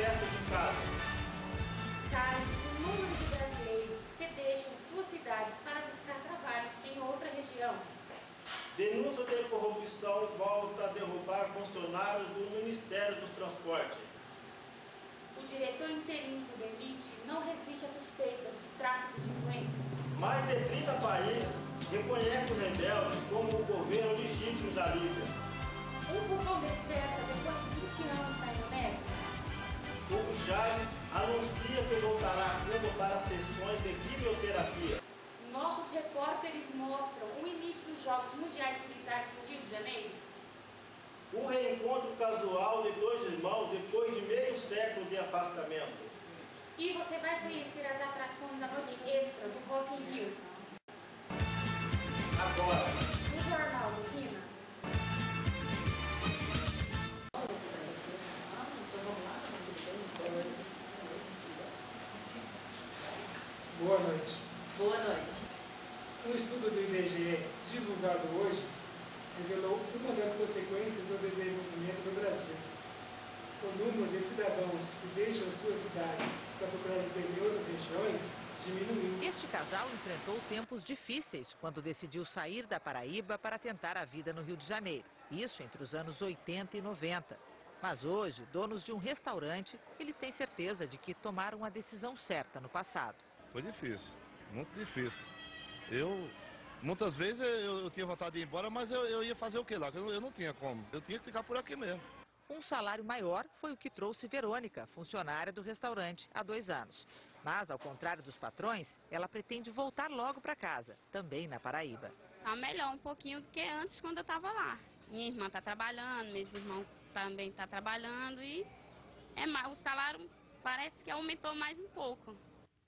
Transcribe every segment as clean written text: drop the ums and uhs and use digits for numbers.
perto de casa. Cai o número de brasileiros que deixam suas cidades para buscar trabalho em outra região. Denúncia de corrupção volta a derrubar funcionários do Ministério dos Transportes. O diretor interino do DENIT não resiste a suspeitas de tráfico de influência. Mais de 30 países reconhecem os rebeldes como o governo legítimo da Líbia. Um vulcão desperta depois de 20 anos na Indonésia. Hugo Chávez anuncia que voltará a Cuba para sessões de quimioterapia. Nossos repórteres mostram o início dos Jogos Mundiais Militares no Rio de Janeiro. Um reencontro casual de dois irmãos depois de meio século de afastamento. E você vai conhecer as atrações da noite extra do Rock in Rio. Agora, No Jornal do Rina. Boa noite. Boa noite. Um estudo do IBGE, divulgado hoje, revelou uma das consequências do desenvolvimento do Brasil. O número de cidadãos que deixam suas cidades para procurar emprego em outras regiões diminuiu. Este casal enfrentou tempos difíceis quando decidiu sair da Paraíba para tentar a vida no Rio de Janeiro. Isso entre os anos 80 e 90. Mas hoje, donos de um restaurante, eles têm certeza de que tomaram a decisão certa no passado. Foi difícil, muito difícil. Muitas vezes eu tinha vontade de ir embora, mas eu ia fazer o que lá? Eu não tinha como. Eu tinha que ficar por aqui mesmo. Um salário maior foi o que trouxe Verônica, funcionária do restaurante, há 2 anos. Mas, ao contrário dos patrões, ela pretende voltar logo para casa, também na Paraíba. Tá melhor um pouquinho do que antes, quando eu estava lá. Minha irmã está trabalhando, meus irmãos também estão trabalhando e o salário parece que aumentou mais um pouco.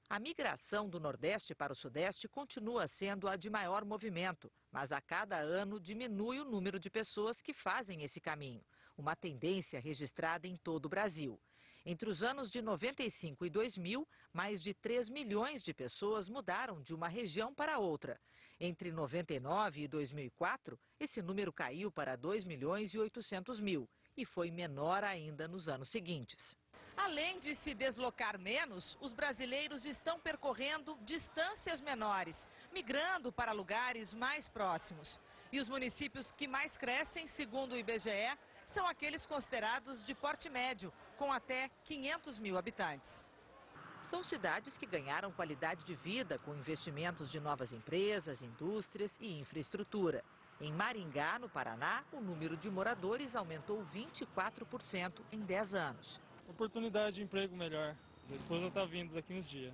A migração do Nordeste para o Sudeste continua sendo a de maior movimento, mas a cada ano diminui o número de pessoas que fazem esse caminho, uma tendência registrada em todo o Brasil. Entre os anos de 95 e 2000, mais de 3 milhões de pessoas mudaram de uma região para outra. Entre 99 e 2004, esse número caiu para 2 milhões e 800 mil e foi menor ainda nos anos seguintes. Além de se deslocar menos, os brasileiros estão percorrendo distâncias menores, migrando para lugares mais próximos. E os municípios que mais crescem, segundo o IBGE, são aqueles considerados de porte médio, com até 500 mil habitantes. São cidades que ganharam qualidade de vida com investimentos de novas empresas, indústrias e infraestrutura. Em Maringá, no Paraná, o número de moradores aumentou 24% em 10 anos. Oportunidade de emprego melhor. Minha esposa está vindo daqui uns dias.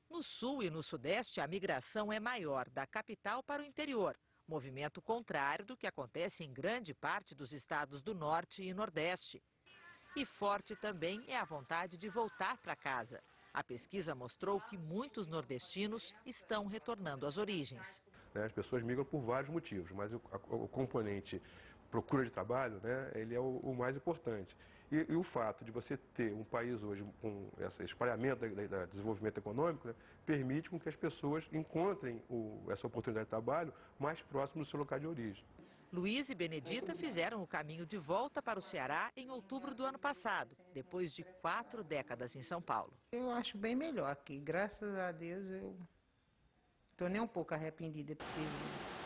No sul e no sudeste, a migração é maior da capital para o interior. Movimento contrário do que acontece em grande parte dos estados do norte e nordeste. E forte também é a vontade de voltar para casa. A pesquisa mostrou que muitos nordestinos estão retornando às origens. As pessoas migram por vários motivos, mas o componente procura de trabalho, ele é o mais importante. E o fato de você ter um país hoje com esse espalhamento do desenvolvimento econômico, permite com que as pessoas encontrem essa oportunidade de trabalho mais próximo do seu local de origem. Luiz e Benedita fizeram o caminho de volta para o Ceará em outubro do ano passado, depois de 4 décadas em São Paulo. Eu acho bem melhor aqui. Graças a Deus eu estou nem um pouco arrependida.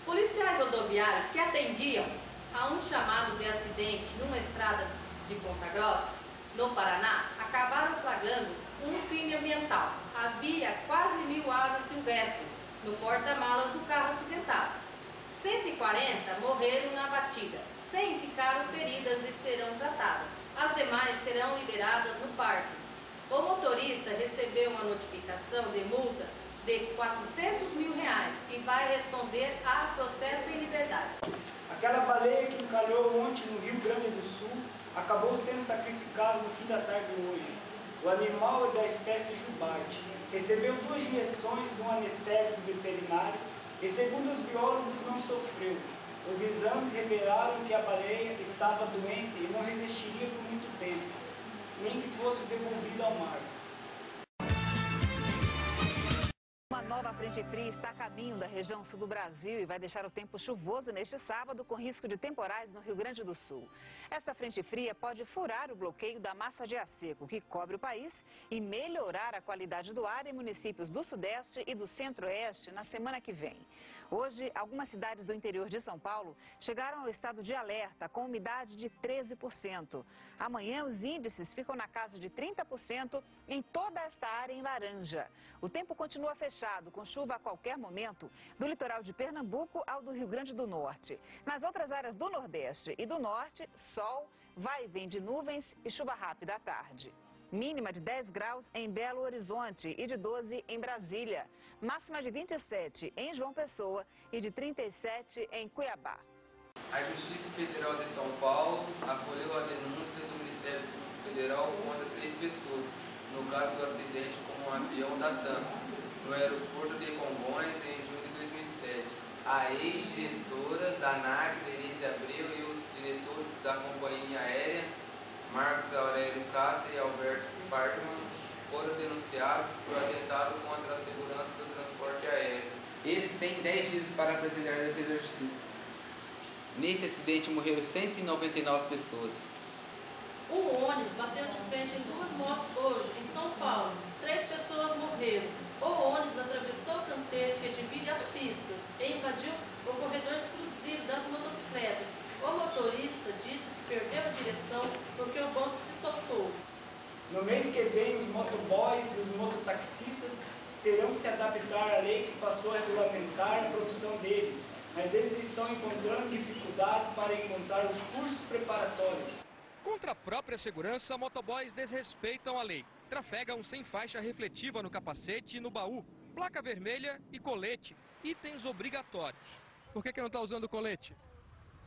Policiais rodoviários que atendiam a um chamado de acidente numa estrada de Ponta Grossa, no Paraná, acabaram flagrando um crime ambiental. Havia quase 1.000 aves silvestres no porta-malas do carro acidentado. 140 morreram na batida, 100 ficaram feridas e serão tratadas. As demais serão liberadas no parque. O motorista recebeu uma notificação de multa de R$400 mil e vai responder a processo em liberdade. Aquela baleia que encalhou ontem no Rio Grande do Sul acabou sendo sacrificada no fim da tarde de hoje. O animal é da espécie jubarte. Recebeu 2 injeções de um anestésico veterinário e, segundo os biólogos, não sofreu. Os exames revelaram que a baleia estava doente e não resistiria por muito tempo, nem que fosse devolvida ao mar. Uma nova nova frente fria está a caminho da região sul do Brasil e vai deixar o tempo chuvoso neste sábado, com risco de temporais no Rio Grande do Sul. Esta frente fria pode furar o bloqueio da massa de ar seco que cobre o país e melhorar a qualidade do ar em municípios do Sudeste e do Centro-Oeste na semana que vem. Hoje, algumas cidades do interior de São Paulo chegaram ao estado de alerta, com umidade de 13%. Amanhã, os índices ficam na casa de 30% em toda esta área em laranja. O tempo continua fechado, com chuva a qualquer momento, do litoral de Pernambuco ao do Rio Grande do Norte. Nas outras áreas do Nordeste e do Norte, sol, vai e vem de nuvens e chuva rápida à tarde. Mínima de 10 graus em Belo Horizonte e de 12 em Brasília. Máxima de 27 em João Pessoa e de 37 em Cuiabá. A Justiça Federal de São Paulo acolheu a denúncia do Ministério Público Federal contra 3 pessoas, no caso do acidente com um avião da TAM, no aeroporto de Congonhas, em junho de 2007. A ex-diretora da ANAC, Denise Abreu, e os diretores da companhia aérea, Marcos Aurélio Cássia e Alberto Fartman, foram denunciados por atentado contra a segurança do transporte aéreo. Eles têm 10 dias para apresentar a defesa da justiça. Nesse acidente morreram 199 pessoas. Um ônibus bateu de frente em 2 motos hoje, em São Paulo. 3 pessoas morreram. O ônibus atravessou o canteiro que divide as pistas e invadiu o corredor exclusivo das motocicletas. O motorista disse que perdeu a direção porque o banco se soltou. No mês que vem, os motoboys e os mototaxistas terão que se adaptar à lei que passou a regulamentar a profissão deles, mas eles estão encontrando dificuldades para encontrar os cursos preparatórios. Contra a própria segurança, motoboys desrespeitam a lei. Trafegam sem faixa refletiva no capacete e no baú, placa vermelha e colete, itens obrigatórios. Por que não está usando colete?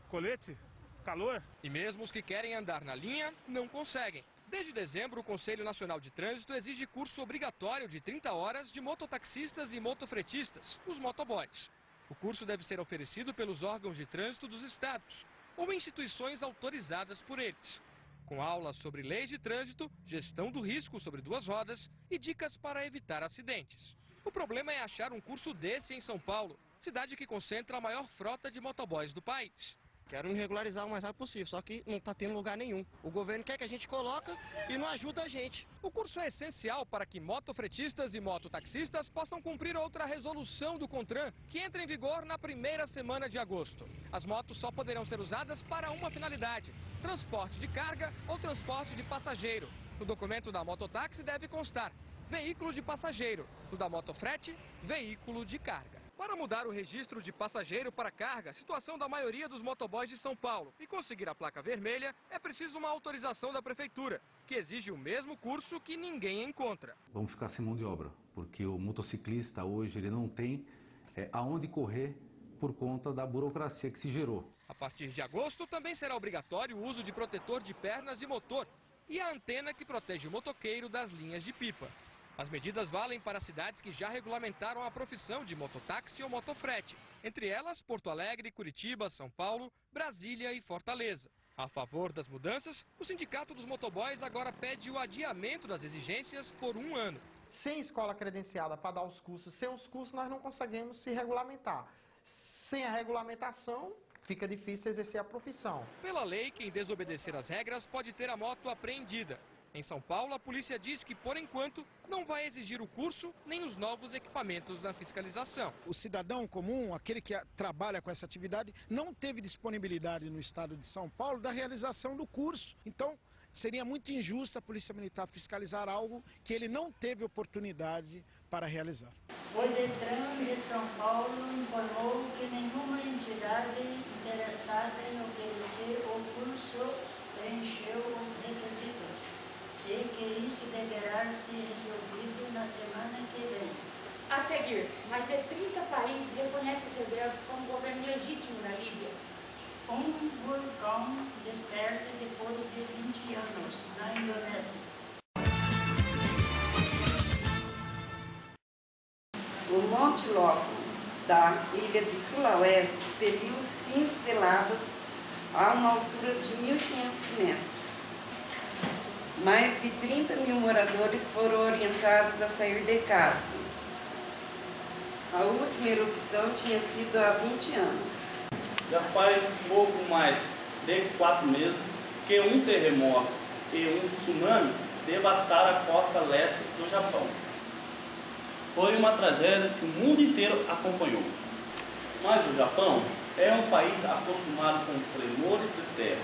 Colete? Calor? E mesmo os que querem andar na linha, não conseguem. Desde dezembro, o Conselho Nacional de Trânsito exige curso obrigatório de 30 horas de mototaxistas e motofretistas, os motoboys. O curso deve ser oferecido pelos órgãos de trânsito dos estados ou instituições autorizadas por eles, com aulas sobre leis de trânsito, gestão do risco sobre 2 rodas e dicas para evitar acidentes. O problema é achar um curso desse em São Paulo, cidade que concentra a maior frota de motoboys do país. Quero me regularizar o mais rápido possível, só que não está tendo lugar nenhum. O governo quer que a gente coloque e não ajuda a gente. O curso é essencial para que motofretistas e mototaxistas possam cumprir outra resolução do CONTRAN, que entra em vigor na primeira semana de agosto. As motos só poderão ser usadas para uma finalidade: transporte de carga ou transporte de passageiro. No documento da mototáxi deve constar veículo de passageiro, no da motofrete, veículo de carga. Para mudar o registro de passageiro para carga, situação da maioria dos motoboys de São Paulo, e conseguir a placa vermelha, é preciso uma autorização da prefeitura, que exige o mesmo curso que ninguém encontra. Vamos ficar sem mão de obra, porque o motociclista hoje ele não tem aonde correr por conta da burocracia que se gerou. A partir de agosto também será obrigatório o uso de protetor de pernas e motor e a antena que protege o motoqueiro das linhas de pipa. As medidas valem para cidades que já regulamentaram a profissão de mototáxi ou motofrete, entre elas Porto Alegre, Curitiba, São Paulo, Brasília e Fortaleza. A favor das mudanças, o Sindicato dos Motoboys agora pede o adiamento das exigências por 1 ano. Sem escola credenciada para dar os cursos, sem os cursos nós não conseguimos se regulamentar. Sem a regulamentação, fica difícil exercer a profissão. Pela lei, quem desobedecer às regras pode ter a moto apreendida. Em São Paulo, a polícia diz que, por enquanto, não vai exigir o curso nem os novos equipamentos na fiscalização. O cidadão comum, aquele que trabalha com essa atividade, não teve disponibilidade no estado de São Paulo da realização do curso. Então, seria muito injusto a Polícia Militar fiscalizar algo que ele não teve oportunidade para realizar. O Detran de São Paulo informou que nenhuma entidade interessada em oferecer o curso preencheu os requisitos e que isso deverá ser resolvido na semana que vem. A seguir, mais de 30 países reconhecem os rebeldes como governo legítimo na Líbia. Um vulcão desperta depois de 20 anos na Indonésia. O Monte Loco da ilha de Sulawesi expeliu cinzeladas a uma altura de 1.500 metros. Mais de 30 mil moradores foram orientados a sair de casa. A última erupção tinha sido há 20 anos. Já faz pouco mais de 4 meses que um terremoto e um tsunami devastaram a costa leste do Japão. Foi uma tragédia que o mundo inteiro acompanhou. Mas o Japão é um país acostumado com tremores de terra.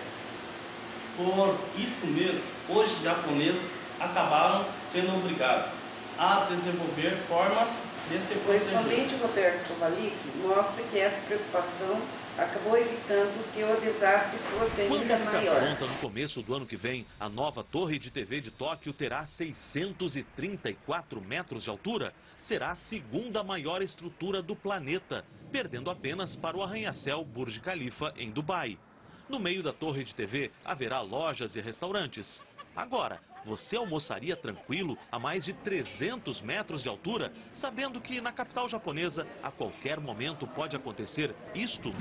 Por isso mesmo, os japoneses acabaram sendo obrigados a desenvolver formas de se O proteger. correspondente Roberto Kovalik mostra que essa preocupação acabou evitando que o desastre fosse ainda Quando maior. ficar pronta no começo do ano que vem, a nova torre de TV de Tóquio terá 634 metros de altura. Será a segunda maior estrutura do planeta, perdendo apenas para o arranha-céu Burj Khalifa em Dubai. No meio da torre de TV haverá lojas e restaurantes. Agora, você almoçaria tranquilo a mais de 300 metros de altura, sabendo que na capital japonesa a qualquer momento pode acontecer isto?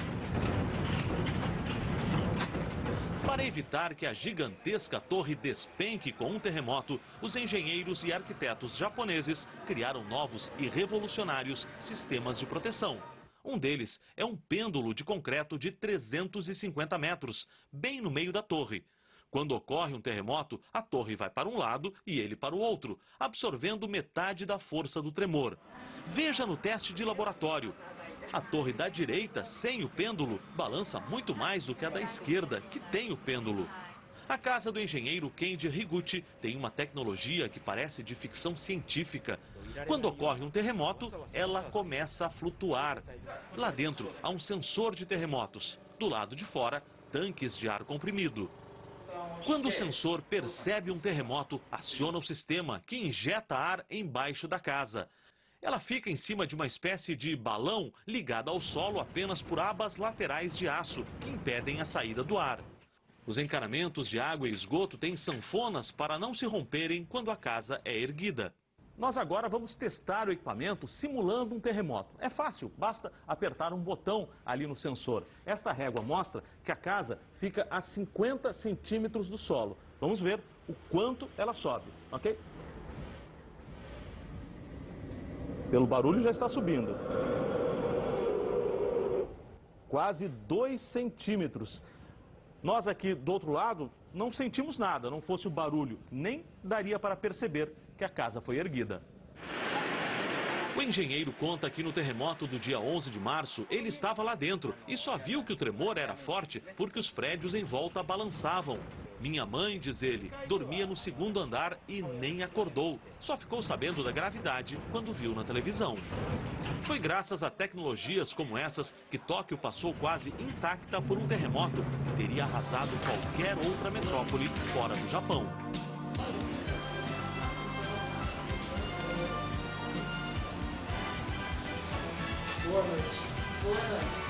Para evitar que a gigantesca torre despenque com um terremoto, os engenheiros e arquitetos japoneses criaram novos e revolucionários sistemas de proteção. Um deles é um pêndulo de concreto de 350 metros, bem no meio da torre. Quando ocorre um terremoto, a torre vai para um lado e ele para o outro, absorvendo metade da força do tremor. Veja no teste de laboratório. A torre da direita, sem o pêndulo, balança muito mais do que a da esquerda, que tem o pêndulo. A casa do engenheiro Kenji Higuchi tem uma tecnologia que parece de ficção científica. Quando ocorre um terremoto, ela começa a flutuar. Lá dentro há um sensor de terremotos. Do lado de fora, tanques de ar comprimido. Quando o sensor percebe um terremoto, aciona o sistema que injeta ar embaixo da casa. Ela fica em cima de uma espécie de balão ligada ao solo apenas por abas laterais de aço que impedem a saída do ar. Os encanamentos de água e esgoto têm sanfonas para não se romperem quando a casa é erguida. Nós agora vamos testar o equipamento simulando um terremoto. É fácil, basta apertar um botão ali no sensor. Esta régua mostra que a casa fica a 50 centímetros do solo. Vamos ver o quanto ela sobe, ok? Pelo barulho já está subindo. Quase 2 centímetros. Nós aqui do outro lado não sentimos nada, não fosse o barulho, nem daria para perceber que a casa foi erguida. O engenheiro conta que no terremoto do dia 11 de março, ele estava lá dentro e só viu que o tremor era forte porque os prédios em volta balançavam. Minha mãe, diz ele, dormia no segundo andar e nem acordou. Só ficou sabendo da gravidade quando viu na televisão. Foi graças a tecnologias como essas que Tóquio passou quase intacta por um terremoto que teria arrasado qualquer outra metrópole fora do Japão. Boa noite. Boa noite.